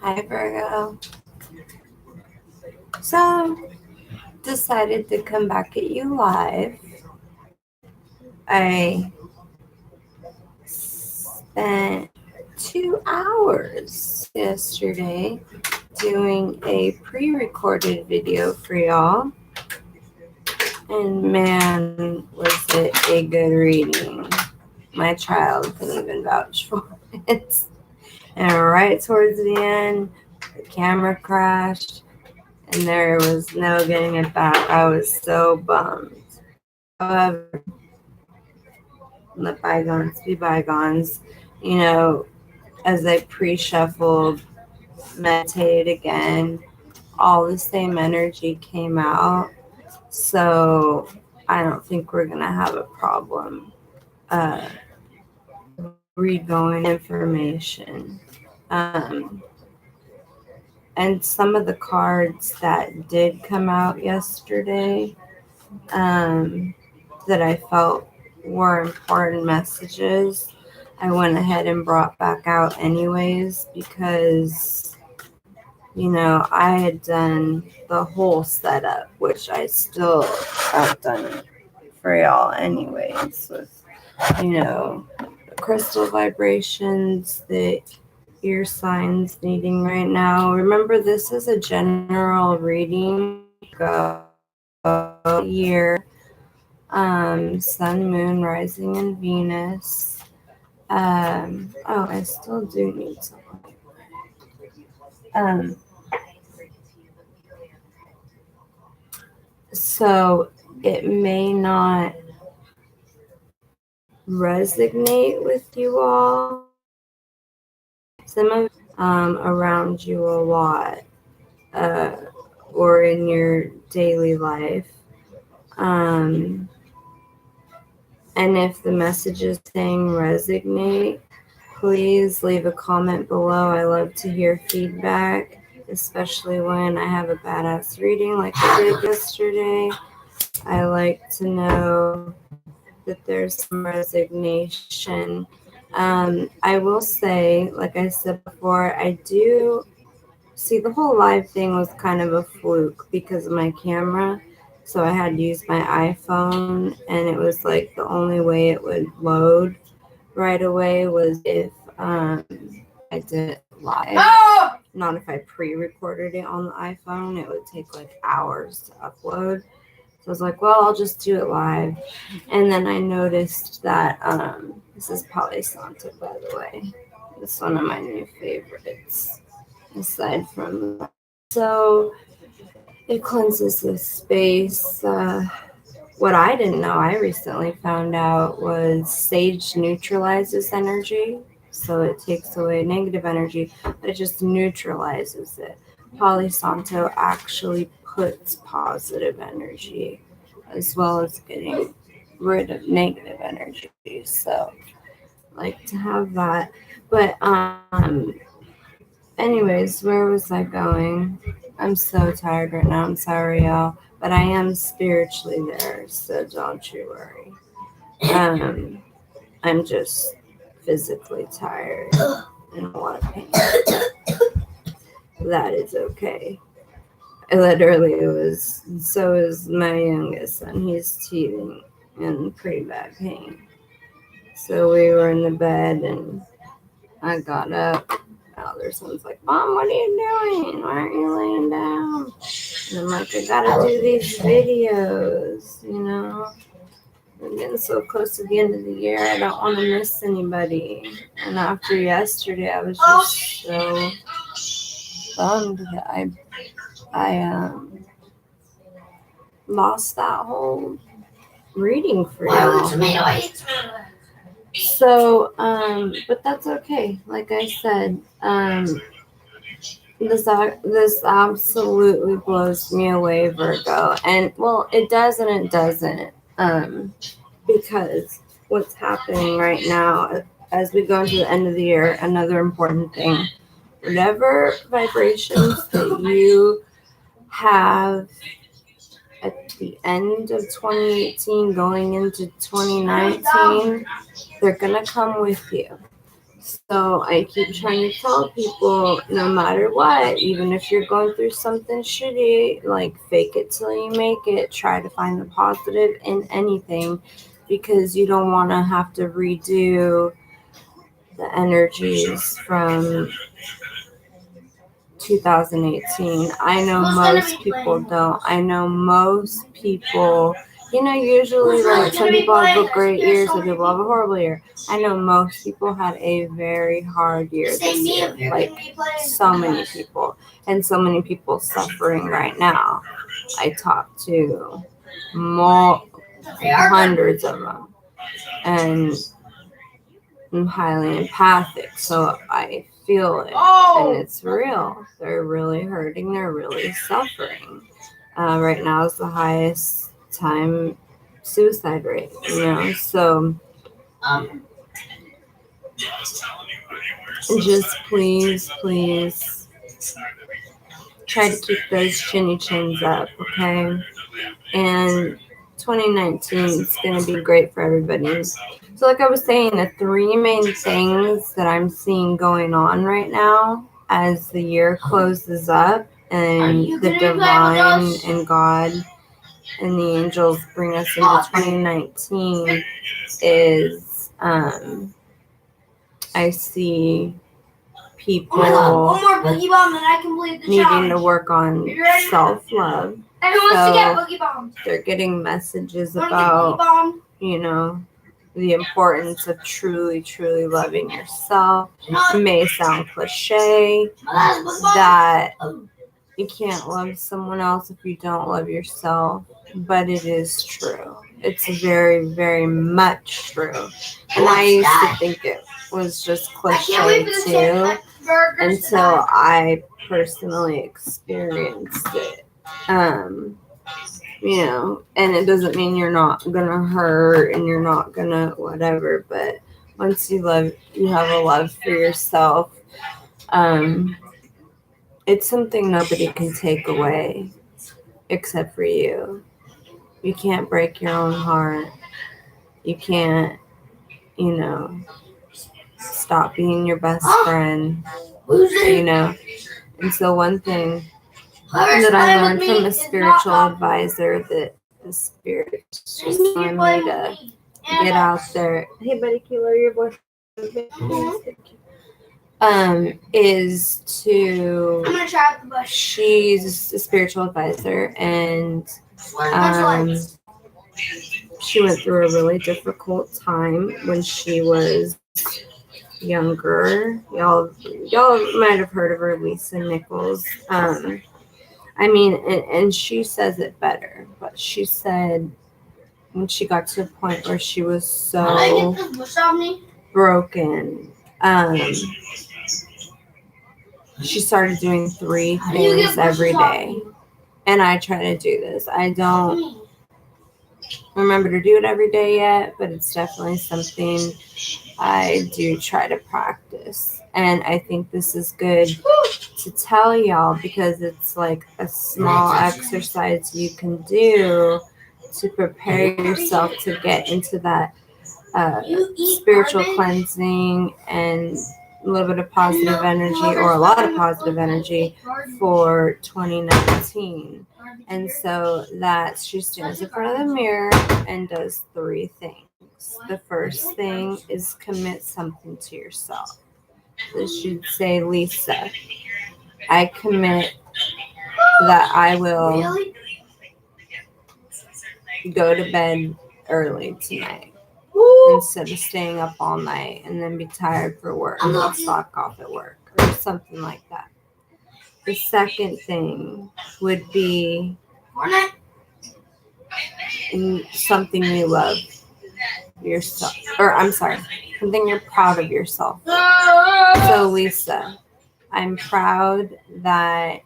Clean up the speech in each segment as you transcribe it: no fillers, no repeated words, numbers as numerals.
Hi, Virgo. So, decided to come back at you live. I spent 2 hours yesterday doing a pre-recorded video for y'all. And man, was it a good reading. My child can even vouch for it. And right towards the end, the camera crashed and there was no getting it back. I was so bummed. However, let bygones be bygones. You know, as I pre-shuffled, meditated again, all the same energy came out. So I don't think we're gonna have a problem re-going information. And some of the cards that did come out yesterday that I felt were important messages, I went ahead and brought back out anyways because, you know, I had done the whole setup, which I still have done for y'all anyways, with, you know, the crystal vibrations that your signs needing right now. Remember, this is a general reading. Go year, sun, moon, rising, and Venus. I still do need to. So it may not resonate with you all. Some of around you a lot, or in your daily life. And if the message is saying resonate, please leave a comment below. I love to hear feedback, especially when I have a badass reading like I did yesterday. I like to know that there's some resignation. I will say, like I said before, I do see the whole live thing was kind of a fluke because of my camera. So I had to use my iPhone, and it was like the only way it would load right away was if I did it live. Not if I pre-recorded it on the iPhone. It would take like hours to upload. So I was like, well, I'll just do it live. And then I noticed that this is Palo Santo, by the way. It's one of my new favorites, aside from that. So it cleanses the space. What I didn't know, I recently found out, was sage neutralizes energy. So it takes away negative energy, but it just neutralizes it. Palo Santo actually puts positive energy as well as getting rid of negative energy. So like to have that. But anyways, where was I going? I'm so tired right now. I'm sorry, y'all. But I am spiritually there, so don't you worry. I'm just physically tired and a lot of pain. That is okay. I literally was, so is my youngest son. He's teething in pretty bad pain. So we were in the bed and I got up. Other son's like, Mom, what are you doing? Why aren't you laying down? And I'm like, I gotta do these videos, you know? We're getting so close to the end of the year. I don't want to miss anybody. And after yesterday, I was just so bummed that I lost that whole reading for y'all. So, but that's okay. Like I said, this absolutely blows me away, Virgo. And well, it does and it doesn't. Because what's happening right now, as we go into the end of the year, another important thing, whatever vibrations that you have at the end of 2018 going into 2019, they're going to come with you. So I keep trying to tell people, no matter what, even if you're going through something shitty, like fake it till you make it, try to find the positive in anything, because you don't want to have to redo the energies from 2018. I know most people don't. I know most people, usually like some people have great years, some people have a horrible year. I know most people had a very hard year this year. Like so many people. And so many people suffering right now. I talked to hundreds of them. And I'm highly empathic, so I feel it, and it's real. They're really hurting. They're really suffering. Right now is the highest time suicide rate, So just please try to keep those chinny chins up, okay? And 2019 is going to be great for everybody. So like I was saying, the three main things that I'm seeing going on right now as the year closes up and the divine and God and the angels bring us into 2019 is I see people needing to work on self-love. So they're getting messages about, the importance of truly loving yourself. It may sound cliche that you can't love someone else if you don't love yourself, but it is true. It's very, very much true. And I used to think it was just cliche too, until I personally experienced it. And it doesn't mean you're not gonna hurt and you're not gonna whatever, but once you have a love for yourself, it's something nobody can take away except for you. You can't break your own heart. You can't, stop being your best friend, And so one thing that I learned from a spiritual advisor, that the spirit just wanted me to get out there. Hey, buddy, can you lower your voice? Is to, she's a spiritual advisor, and she went through a really difficult time when she was younger. Y'all might have heard of her, Lisa Nichols. And she says it better, but she said when she got to a point where she was so broken, she started doing 3 things every day. And I try to do this. I don't remember to do it every day yet, but it's definitely something I do try to practice. And I think this is good to tell y'all, because it's like a small exercise you can do to prepare yourself to get into that spiritual cleansing and a little bit of positive energy, or a lot of positive energy for 2019. And so that she stands in front of the mirror and does 3 things. The first thing is commit something to yourself. So she'd say, Lisa, I commit that I will go to bed early tonight instead of staying up all night and then be tired for work and slack off at work or something like that. The second thing would be something you love yourself, something you're proud of yourself. So Lisa, I'm proud that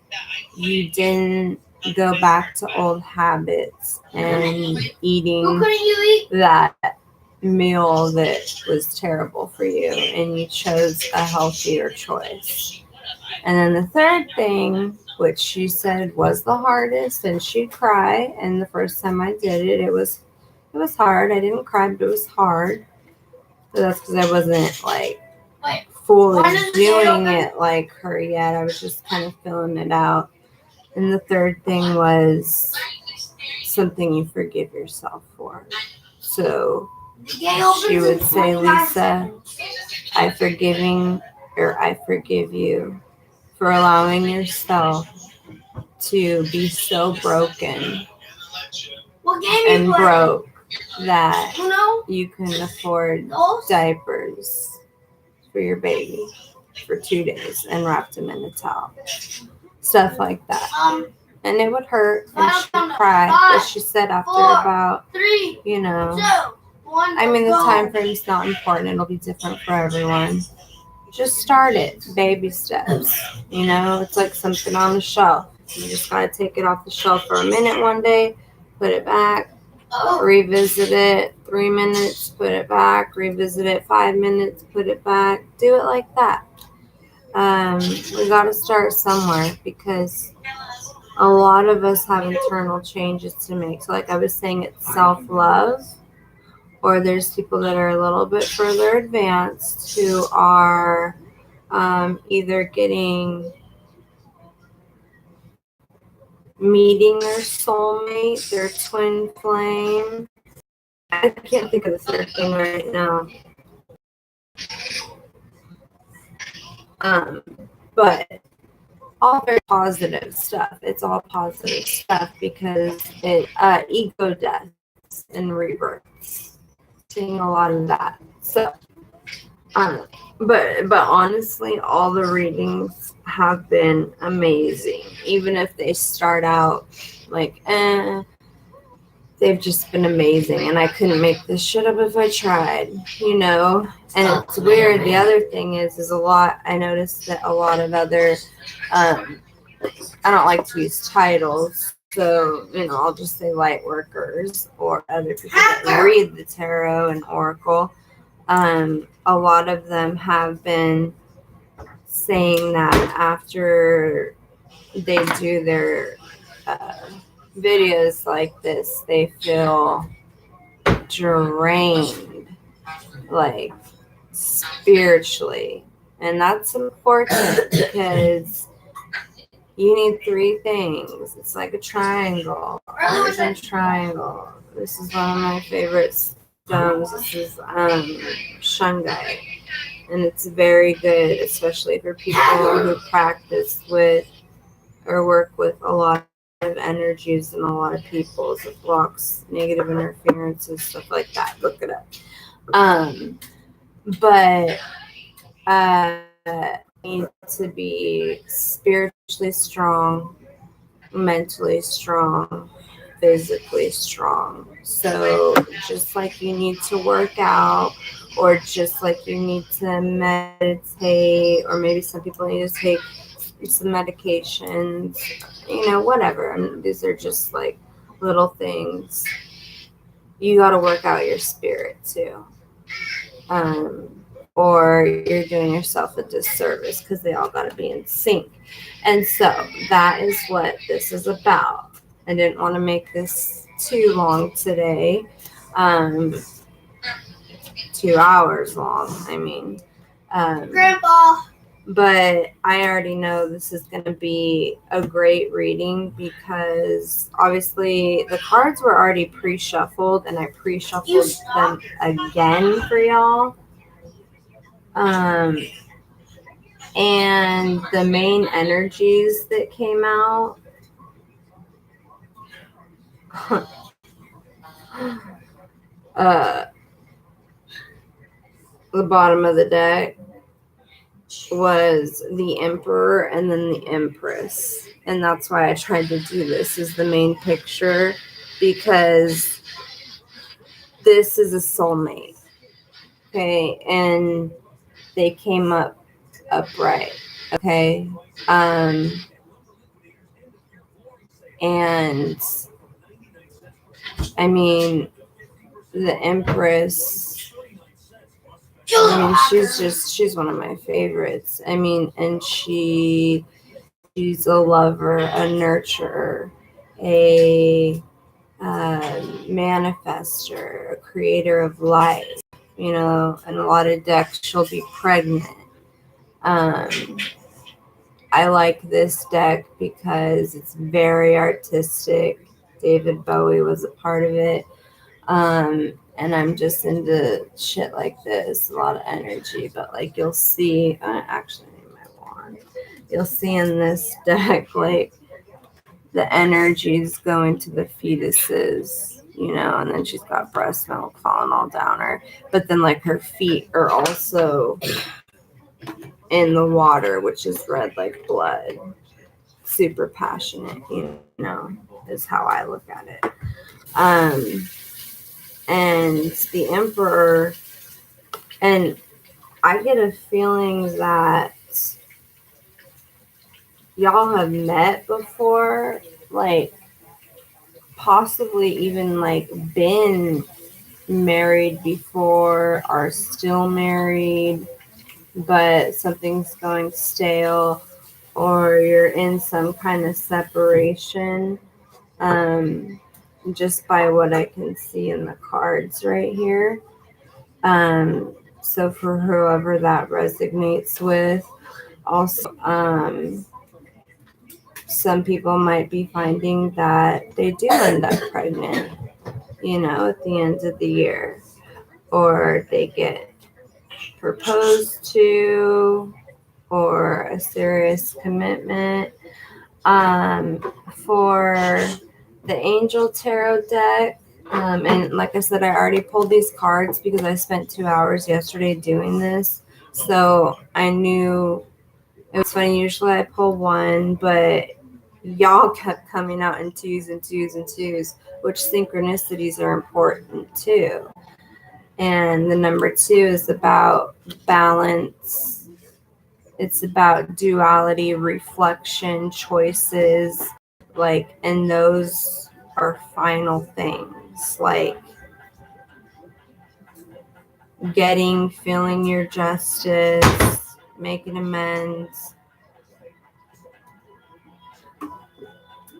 you didn't go back to old habits and eating that meal that was terrible for you, and you chose a healthier choice. And then the third thing, which she said was the hardest, and she'd cry, and the first time I did it, it was hard. I didn't cry, but it was hard. So that's because I wasn't like fully doing it like her yet. I was just kind of filling it out. And the third thing was something you forgive yourself for. So she would say, Lisa, I forgive you for allowing yourself to be so broken and broke that you can afford diapers for your baby for 2 days and wrapped him in a towel. Stuff like that. And it would hurt and she would cry. But she said after about, you know, I mean, the time frame's not important. It'll be different for everyone. Just start it. Baby steps. You know, it's like something on the shelf. You just got to take it off the shelf for a minute one day, put it back, revisit it, 3 minutes, put it back, revisit it, 5 minutes, put it back. Do it like that. We got to start somewhere because a lot of us have internal changes to make. So like I was saying, it's self-love, or there's people that are a little bit further advanced who are either meeting their soulmate, their twin flame. I can't think of the third thing right now. But all very positive stuff. It's all positive stuff because it ego deaths and rebirths. Seeing a lot of that. So but honestly, all the readings have been amazing. Even if they start out like they've just been amazing, and I couldn't make this shit up if I tried, you know. And it's weird. The other thing is a lot. I noticed that a lot of other, I don't like to use titles, so you know, I'll just say light workers or other people that read the tarot and oracle. A lot of them have been saying that after they do their videos like this, they feel drained, like spiritually. And that's important because you need 3 things. It's like a triangle. Triangle. This is one of my favorite stones. This is shungite. And it's very good, especially for people who practice with or work with a lot of energies and a lot of peoples. It blocks negative interferences, stuff like that. Look it up. But need to be spiritually strong, mentally strong, physically strong. So just like you need to work out, or just like you need to meditate, or maybe some people need to take some medications, you know, whatever. And these are just like little things. You got to work out your spirit too. Or you're doing yourself a disservice because they all got to be in sync. And so that is what this is about. I didn't want to make this too long today. 2 hours long, I mean. Grandpa. But I already know this is going to be a great reading because obviously the cards were already pre-shuffled, and I pre-shuffled them again for y'all. And the main energies that came out the bottom of the deck was the Emperor and then the Empress. And that's why I tried to do this as the main picture, because this is a soulmate. Okay, and they came up upright. Okay. And I mean, the Empress, I mean, she's one of my favorites. I mean, and she's a lover, a nurturer, a manifester, a creator of life, you know. And a lot of decks, she'll be pregnant. I like this deck because it's very artistic. David Bowie was a part of it. And I'm just into shit like this, a lot of energy. But like you'll see, actually, I need my wand. You'll see in this deck, like the energies going to the fetuses, and then she's got breast milk falling all down her. But then like her feet are also in the water, which is red like blood. Super passionate, is how I look at it. And the Emperor, and I get a feeling that y'all have met before, like possibly even like been married before, are still married, but something's going stale, or you're in some kind of separation. Just by what I can see in the cards right here. So for whoever that resonates with, also, some people might be finding that they do end up pregnant, at the end of the year, or they get proposed to, or a serious commitment. For the Angel Tarot deck, and like I said, I already pulled these cards because I spent 2 hours yesterday doing this. So I knew it was funny. Usually I pull one, but y'all kept coming out in twos and twos and twos, which synchronicities are important too. And the number 2 is about balance. It's about duality, reflection, choices, and those are final things, like feeling your justice, making amends,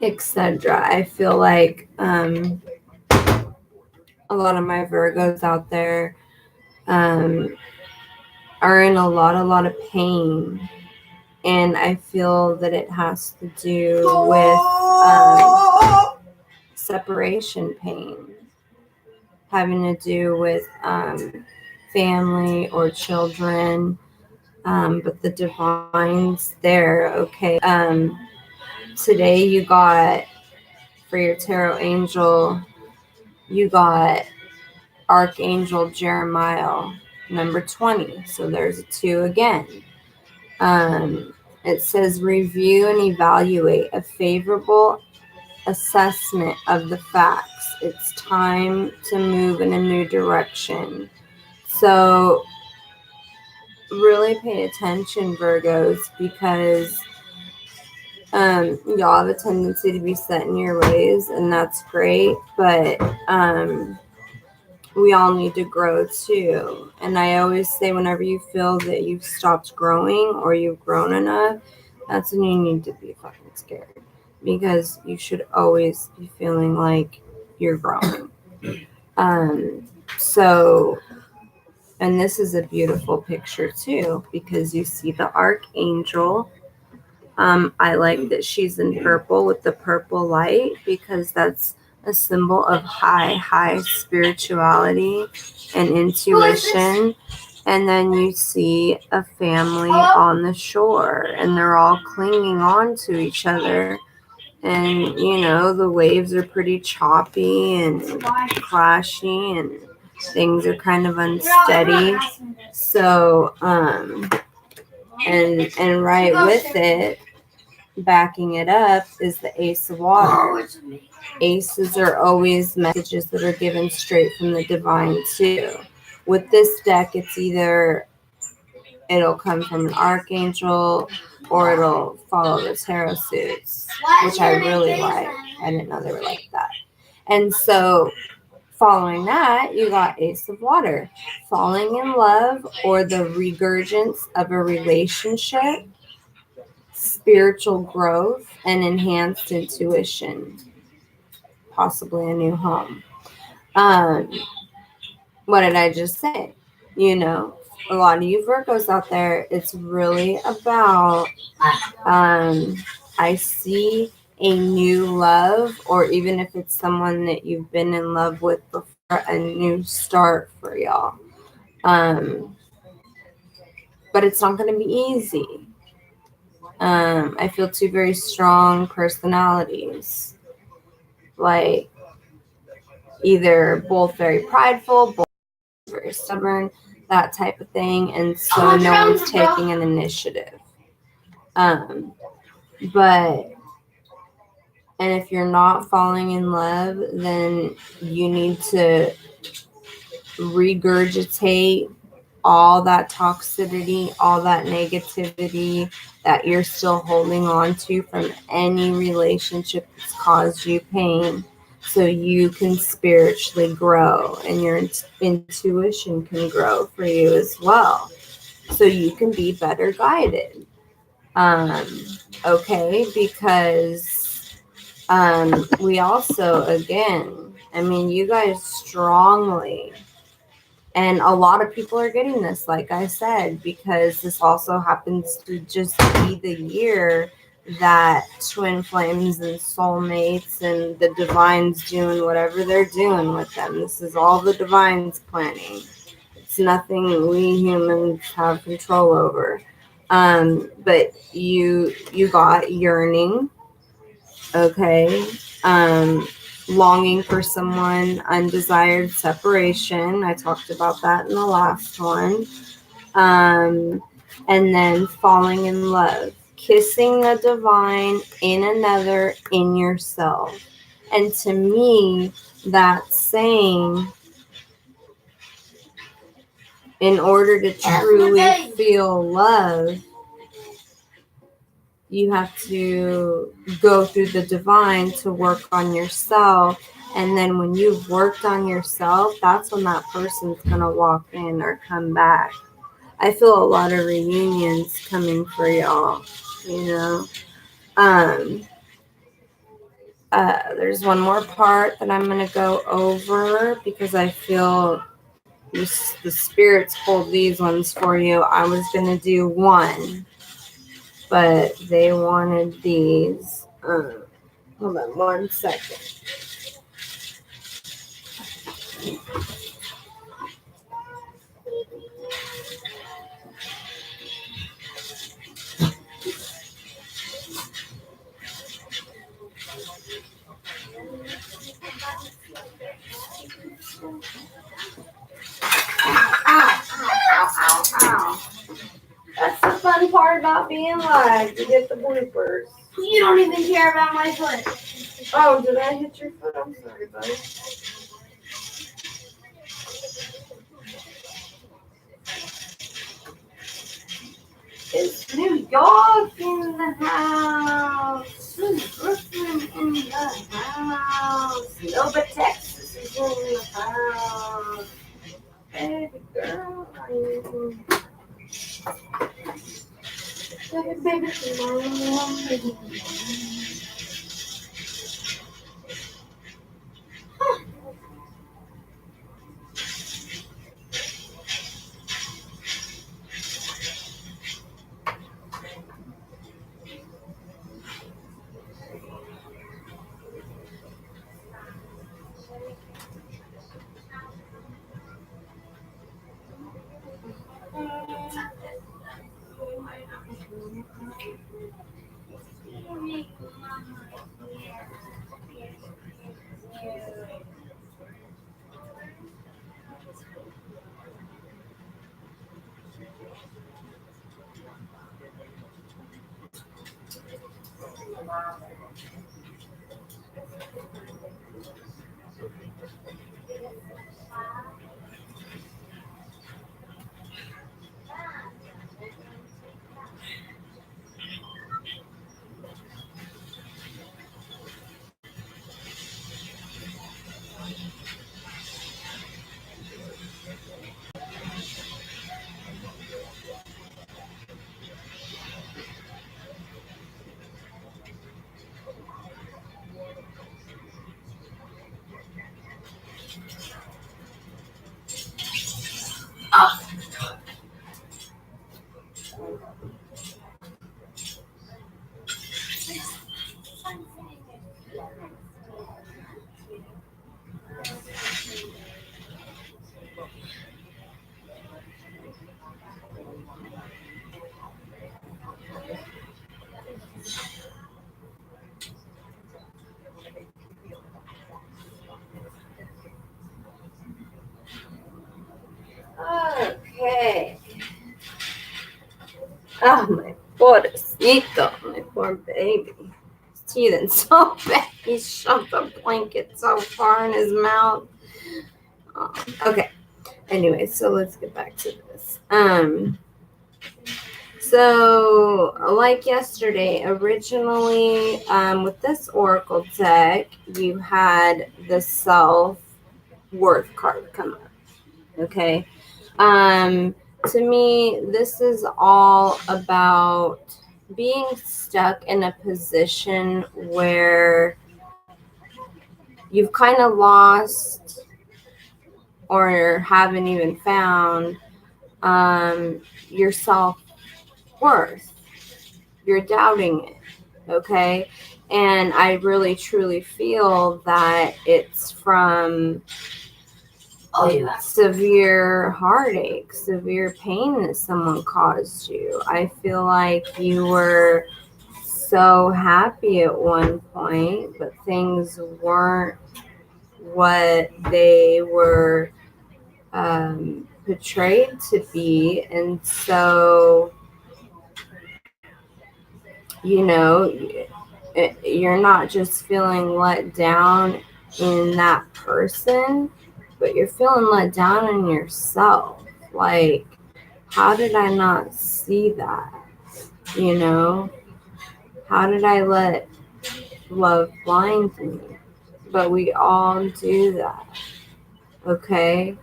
etc. I feel like a lot of my Virgos out there are in a lot of pain, and I feel that it has to do with separation pain, having to do with family or children, but the divine's there. Okay. Today you got, for your tarot angel, you got Archangel Jeremiah, number 20. So there's a 2 again. It says review and evaluate a favorable assessment of the facts. It's time to move in a new direction. So really pay attention, Virgos, because y'all have a tendency to be set in your ways, and that's great, but we all need to grow too. And I always say, whenever you feel that you've stopped growing or you've grown enough, that's when you need to be fucking scared, because you should always be feeling like you're growing. So, and this is a beautiful picture too, because you see the Archangel. I like that she's in purple with the purple light, because that's a symbol of high spirituality and intuition. And then you see a family on the shore, and they're all clinging on to each other. And, the waves are pretty choppy and clashy, and things are kind of unsteady. So, and right with it, backing it up, is the Ace of Water. Aces are always messages that are given straight from the divine too. With this deck, it's either it'll come from an archangel or it'll follow the tarot suits, which I really like. I didn't know they were like that. And so following that, you got Ace of Water, falling in love or the regurgence of a relationship, spiritual growth, and enhanced intuition, possibly a new home. What did I just say? a lot of you Virgos out there, it's really about, I see a new love, or even if it's someone that you've been in love with before, a new start for y'all. But it's not going to be easy. I feel two very strong personalities, like either both very prideful, both very stubborn, that type of thing, and so no one's taking an initiative. But and if you're not falling in love, then you need to regurgitate all that toxicity, all that negativity that you're still holding on to from any relationship that's caused you pain, so you can spiritually grow and your intuition can grow for you as well, so you can be better guided. Okay, because we also, again, I mean, you guys strongly, and a lot of people are getting this, like I said, because this also happens to just be the year that twin flames and soulmates and the divines doing whatever they're doing with them. This is all the divines planning. It's nothing we humans have control over. But you got yearning, okay? Longing for someone, undesired separation. I talked about that in the last one. And then falling in love, kissing the divine in another, in yourself. And to me, that's saying, in order to truly feel love, you have to go through the divine to work on yourself. And then when you've worked on yourself, that's when that person's going to walk in or come back. I feel a lot of reunions coming for y'all, you know. There's one more part that I'm going to go over because I feel the spirits pulled these ones for you. I was going to do one, but they wanted these. Hold on 1 second. Ow. That's the fun part about being live. You get the bloopers. You don't even care about my foot. Oh, did I hit your foot? I'm sorry, buddy. It's New York in the house. Brooklyn in the house. Nova, Texas is in the house. Baby girl, baby, Okay. Oh, my pobrecito, my poor baby. He's teething so bad. He shoved the blanket so far in his mouth. Oh, okay. Anyway, so let's get back to this. So like yesterday, originally with this Oracle deck, you had the self-worth card come up. Okay. To me, this is all about being stuck in a position where you've kind of lost or haven't even found your self-worth. You're doubting it, okay? And I really truly feel that it's from severe heartache, severe pain that someone caused you. I feel like you were so happy at one point, but things weren't what they were portrayed to be. And so, you know, you're not just feeling let down in that person, but you're feeling let down in yourself. Like, how did I not see that? You know, how did I let love blind me? But we all do that, okay?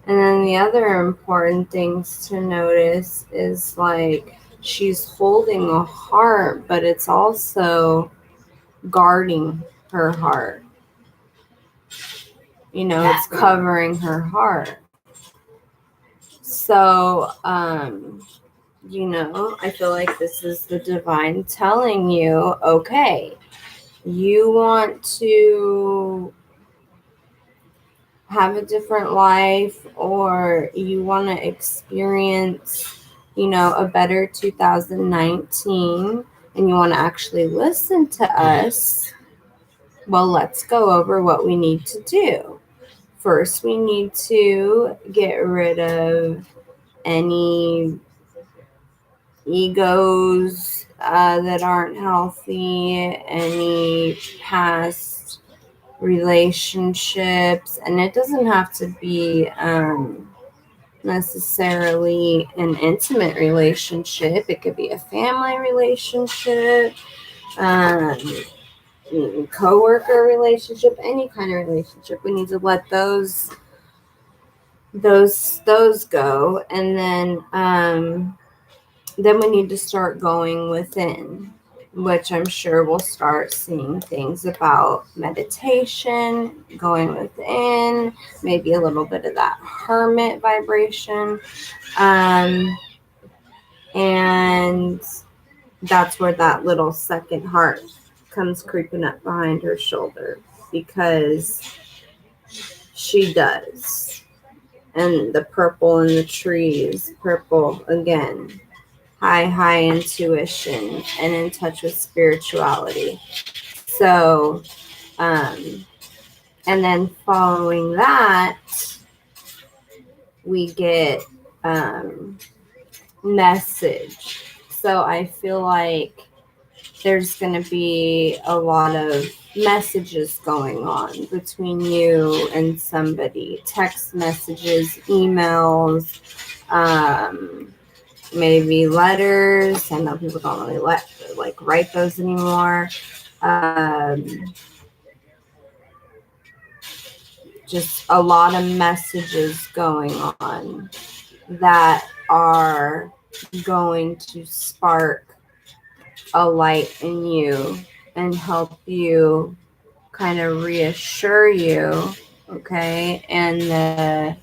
And then the other important things to notice is like she's holding a heart, but it's also guarding her heart. You know, it's covering her heart. So, you know, I feel like this is the divine telling you, okay, you want to have a different life, or you want to experience, you know, a better 2019, and you want to actually listen to us. Well, let's go over what we need to do. First, we need to get rid of any egos that aren't healthy, any past relationships, and it doesn't have to be necessarily an intimate relationship. It could be a family relationship, co-worker relationship, any kind of relationship. We need to let those go, and then we need to start going within, which I'm sure we'll start seeing things about meditation, going within, maybe a little bit of that hermit vibration. And that's where that little second heart comes creeping up behind her shoulder, because she does. And the purple in the trees, purple again, high intuition and in touch with spirituality. So, and then following that, we get message. So I feel like there's going to be a lot of messages going on between you and somebody. Text messages, emails, maybe letters. I know people don't really write those anymore. Just a lot of messages going on that are going to spark a light in you and help you, kind of reassure you, okay? And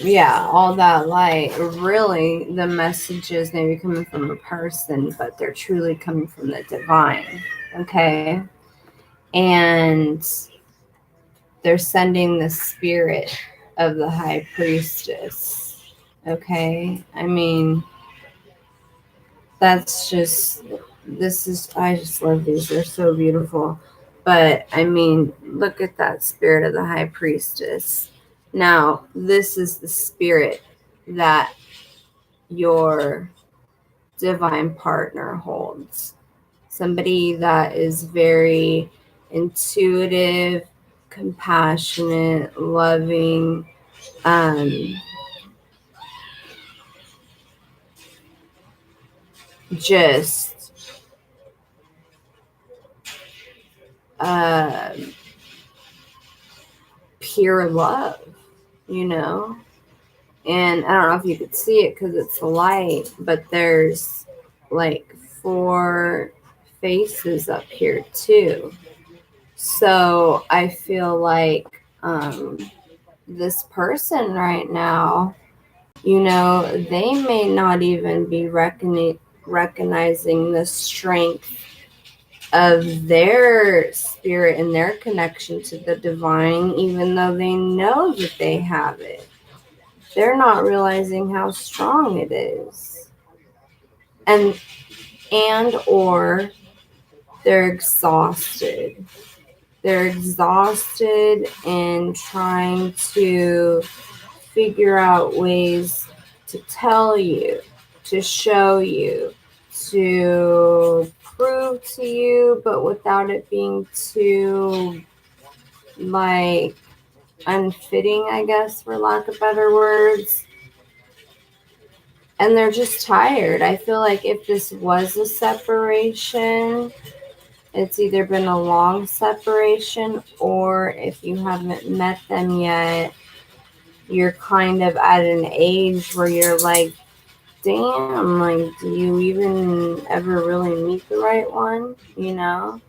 yeah, all that light. Really, the messages may be coming from a person, but they're truly coming from the divine. Okay. And they're sending the spirit of the high priestess. Okay. I mean, that's just, I just love these. They're so beautiful. But I mean, look at that spirit of the high priestess. Now, this is the spirit that your divine partner holds. Somebody that is very intuitive, compassionate, loving, just uh, pure love, you know? And I don't know if you could see it because it's light, but there's like 4 faces up here too. So I feel like this person right now, you know, they may not even be recognizing the strength of their spirit and their connection to the divine, even though they know that they have it. They're not realizing how strong it is. And or they're exhausted. They're exhausted and trying to figure out ways to tell you, to show you, to prove to you, but without it being too, like, unfitting, I guess, for lack of better words. And they're just tired. I feel like if this was a separation, it's either been a long separation, or if you haven't met them yet, you're kind of at an age where you're like, damn, like, do you even ever really meet the right one? You know,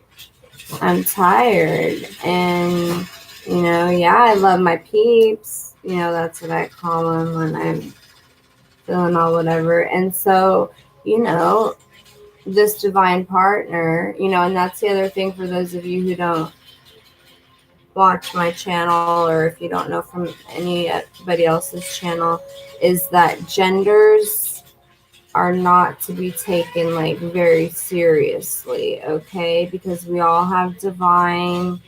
I'm tired. And, you know, yeah, I love my peeps. You know, that's what I call them when I'm feeling all whatever. And so, you know, this divine partner, you know, and that's the other thing for those of you who don't watch my channel, or if you don't know from anybody else's channel, is that genders are not to be taken like very seriously, okay? Because we all have divine,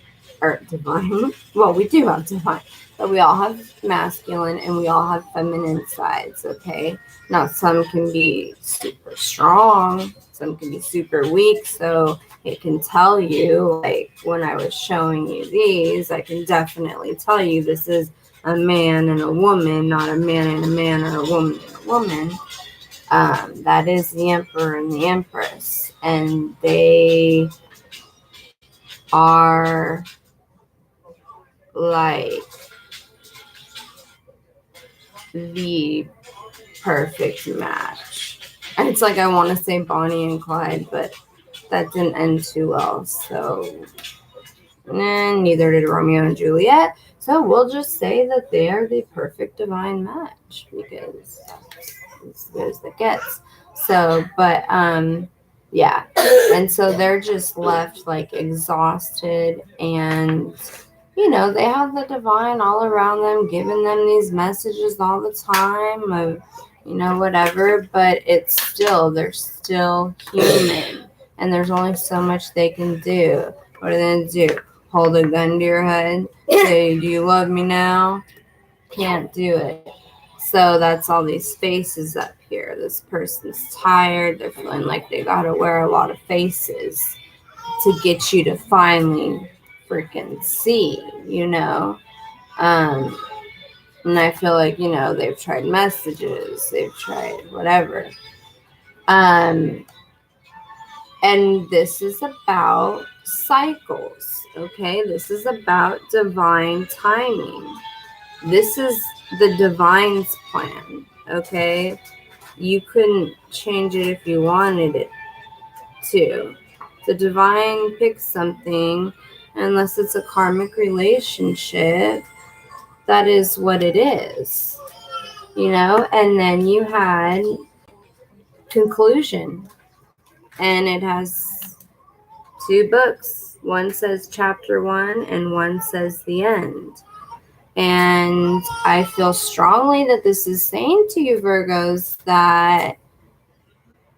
well, we do have divine, but we all have masculine and we all have feminine sides, okay? Now, some can be super strong, some can be super weak, so it can tell you, like when I was showing you these, I can definitely tell you this is a man and a woman, not a man and a man, or a woman and a woman. That is the Emperor and the Empress, and they are like the perfect match. It's like I want to say Bonnie and Clyde, but that didn't end too well, so neither did Romeo and Juliet. So we'll just say that they are the perfect divine match, because it's as good as it gets. So, but yeah, and so they're just left like exhausted, and you know, they have the divine all around them, giving them these messages all the time of, you know, whatever, but it's still, they're still human, and there's only so much they can do. What are they going to do? Hold a gun to your head? Say, do you love me now? Can't do it. So that's all these faces up here. This person's tired. They're feeling like they got to wear a lot of faces to get you to finally freaking see, you know. And I feel like, you know, they've tried messages, they've tried whatever. And this is about cycles, okay? This is about divine timing. This is the divine's plan, okay? You couldn't change it if you wanted it to. The divine picks something, unless it's a karmic relationship, that is what it is. and then you had conclusion, and it has 2 books. One says chapter 1 and one says the end. And I feel strongly that this is saying to you, Virgos, that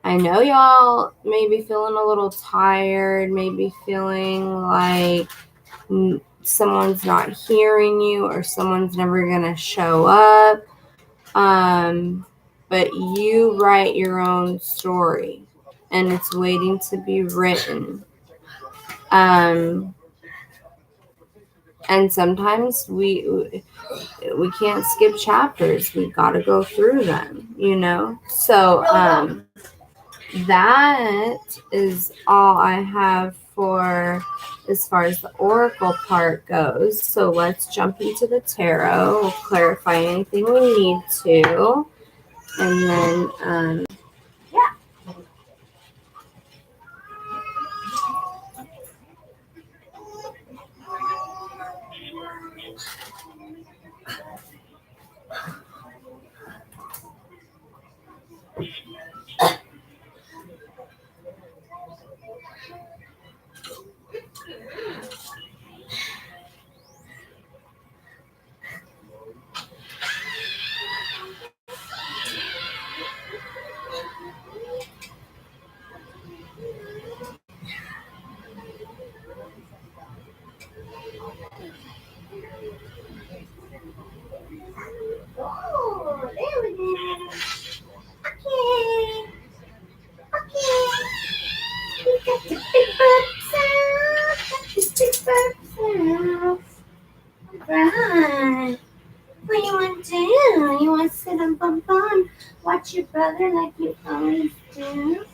I know y'all may be feeling a little tired, maybe feeling like someone's not hearing you or someone's never going to show up. But you write your own story and it's waiting to be written. And sometimes we can't skip chapters. We got to go through them, So that is all I have for as far as the oracle part goes. So let's jump into the tarot. We'll clarify anything we need to. And then, Oh, there we go. Okay. Okay. We got the big birds out. Got the big birds out. Alright. What do you want to do? You want to sit on bum, watch your brother like you always do?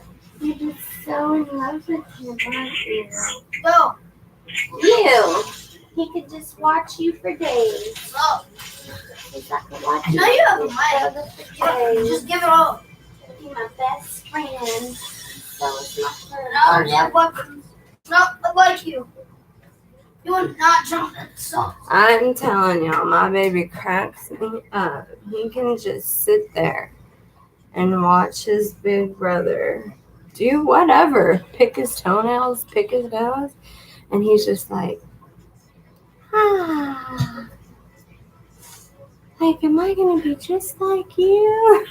You're just so in love with him, aren't you? No. You. He could just watch you for days. No. He's not gonna watch you. No, you have a mic. Just give it all. Be my best friend. So it's my friend. No, you have weapons. Not like you. You would not jump at the salt. I'm telling y'all, my baby cracks me up. He can just sit there and watch his big brother do whatever. Pick his toenails, pick his nose. And he's just like, like, am I going to be just like you?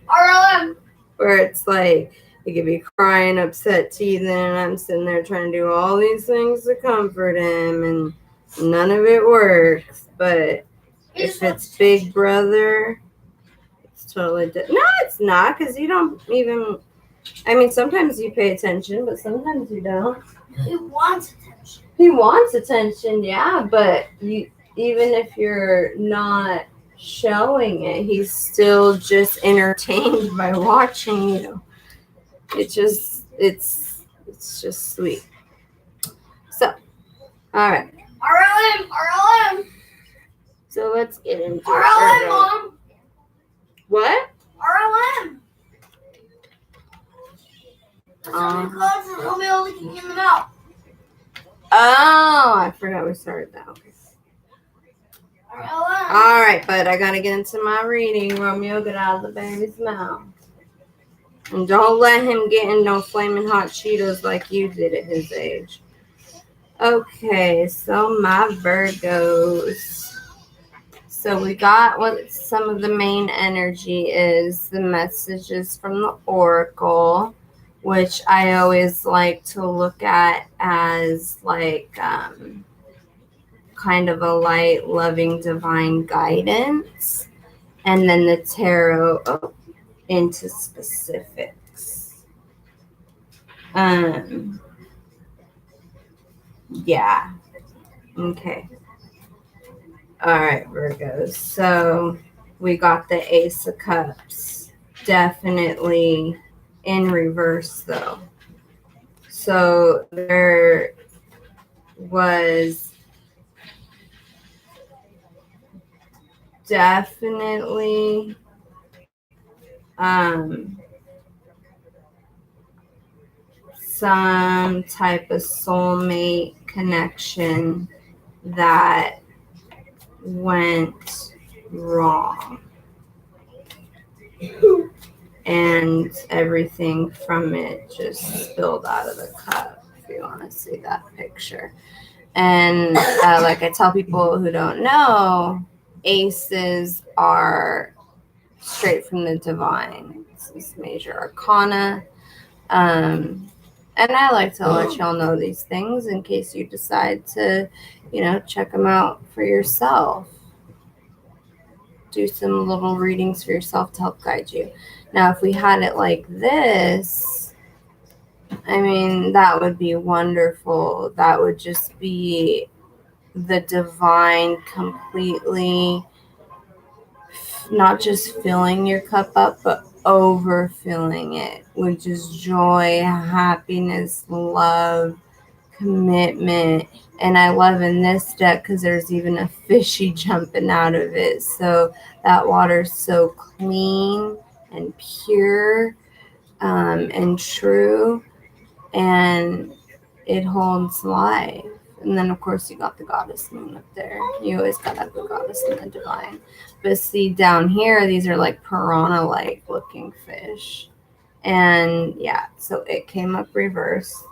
RLM. Where it's like, he could be crying, upset, teething, and I'm sitting there trying to do all these things to comfort him, and none of it works. But if it's big brother, it's totally different. No, it's not, because you don't even, I mean, sometimes you pay attention, but sometimes you don't. He wants attention. He wants attention, yeah, but even if you're not showing it, he's still just entertained by watching you. It's just sweet. So, all right. RLM. So let's get into RLM, Mom. What? RLM. Somebody called for Romeo licking in the mouth. Oh, I forgot we started that. Okay. RLM. All right, but I gotta get into my reading. Romeo, get out of the baby's mouth. And don't let him get in no flaming hot Cheetos like you did at his age. Okay, so my Virgos. So we got what some of the main energy is, the messages from the Oracle, which I always like to look at as like kind of a light, loving, divine guidance. And then the tarot into specifics. Yeah. Okay. All right, Virgos. So we got the Ace of Cups. Definitely in reverse, though. So there was definitely some type of soulmate connection that went wrong. and everything from it just spilled out of the cup, if you want to see that picture. And like I tell people who don't know, aces are straight from the divine. This is major arcana. And I like to let y'all know these things in case you decide to, check them out for yourself. Do some little readings for yourself to help guide you. Now, if we had it like this, I mean, that would be wonderful. That would just be the divine completely, not just filling your cup up, but overfilling it with just joy, happiness, love, commitment. And I love in this deck because there's even a fishy jumping out of it. So that water's so clean and pure, and true, and it holds life. And then, of course, you got the goddess moon up there. You always got to have the goddess and the divine. But see, down here, these are like piranha-like looking fish. And yeah, so it came up reverse.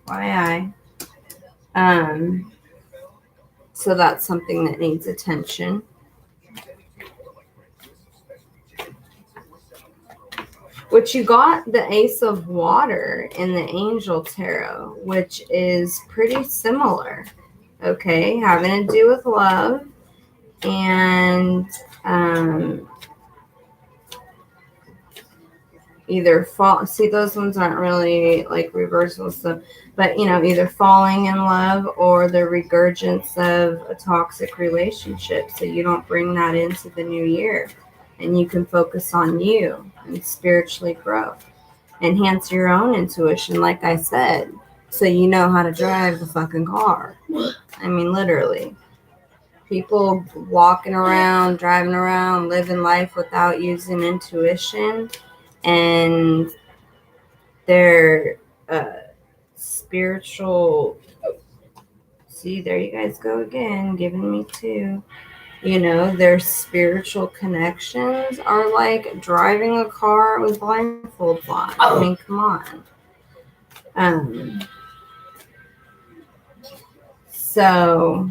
FYI. So that's something that needs attention. Which you got the Ace of Water in the Angel Tarot, which is pretty similar. Okay, having to do with love and either fall. See, those ones aren't really like reversals, so, but either falling in love or the regurgence of a toxic relationship. So you don't bring that into the new year, and you can focus on you and spiritually grow, enhance your own intuition, like I said, so you know how to drive the fucking car. I mean, literally. People walking around, driving around, living life without using intuition, and their spiritual, see, there you guys go again, giving me two. Their spiritual connections are like driving a car with blindfolds on. I mean, come on. So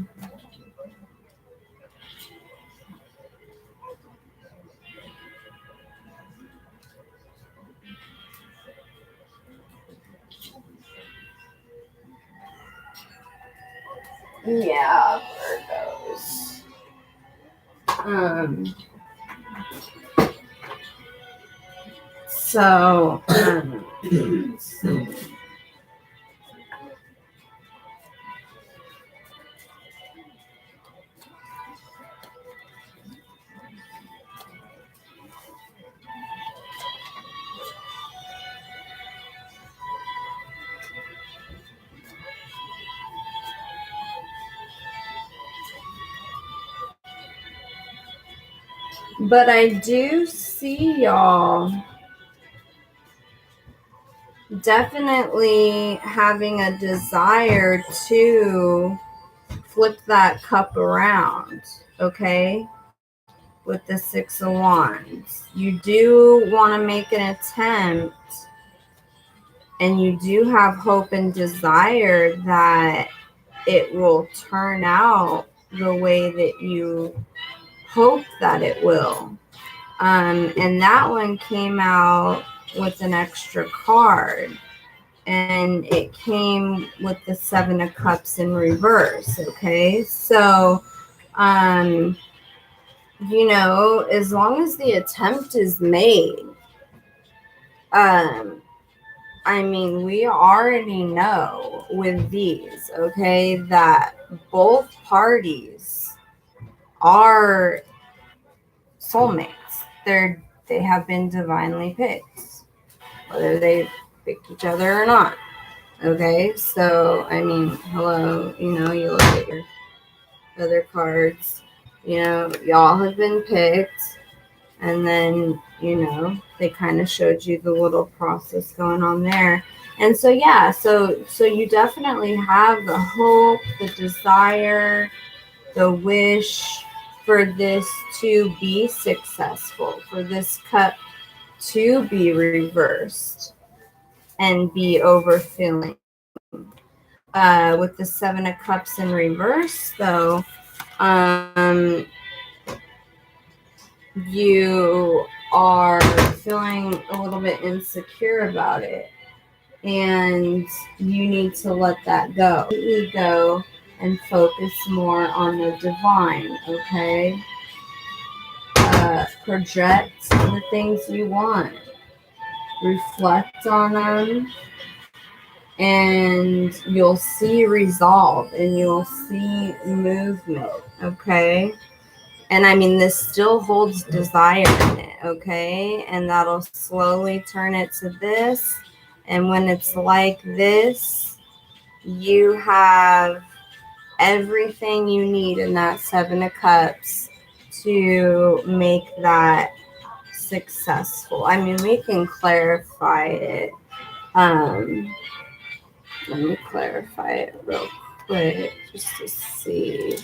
yeah, Virgos. So but I do see y'all definitely having a desire to flip that cup around, okay? With the Six of Wands. You do want to make an attempt, and you do have hope and desire that it will turn out the way that you hope that it will. And that one came out with an extra card, and it came with the Seven of Cups in reverse. Okay, so as long as the attempt is made, I mean, we already know with these, okay, that both parties are soulmates. They have been divinely picked, whether they pick each other or not. Okay, so I mean, hello, you look at your other cards, y'all have been picked, and then they kind of showed you the little process going on there. And so yeah, so you definitely have the hope, the desire, the wish for this to be successful, for this cup to be reversed and be overfilling. With the Seven of Cups in reverse, though, you are feeling a little bit insecure about it, and you need to let that go. The ego and focus more on the divine, okay? Project the things you want, reflect on them, and you'll see resolve and you'll see movement, okay? And I mean, this still holds desire in it, okay? And that'll slowly turn it to this. And when it's like this, you have everything you need in that Seven of Cups to make that successful. I mean, we can clarify it. Let me clarify it real quick just to see.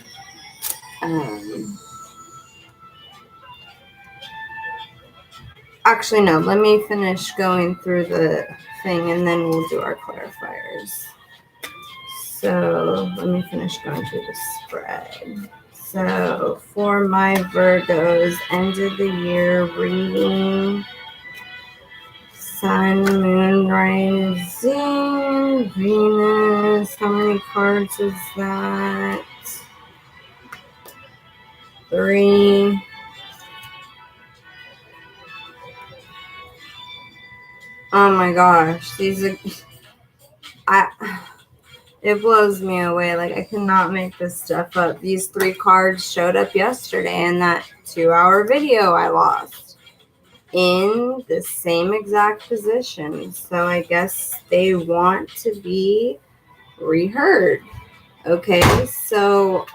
Actually, no, let me finish going through the thing and then we'll do our clarifiers. So let me finish going through the spread. So for my Virgos, end of the year reading, Sun, Moon, Rising, Venus. How many cards is that? 3. Oh my gosh, these are. It blows me away. Like, I cannot make this stuff up. These 3 cards showed up yesterday in that 2-hour video I lost in the same exact position. So I guess they want to be reheard. Okay, so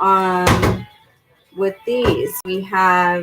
with these we have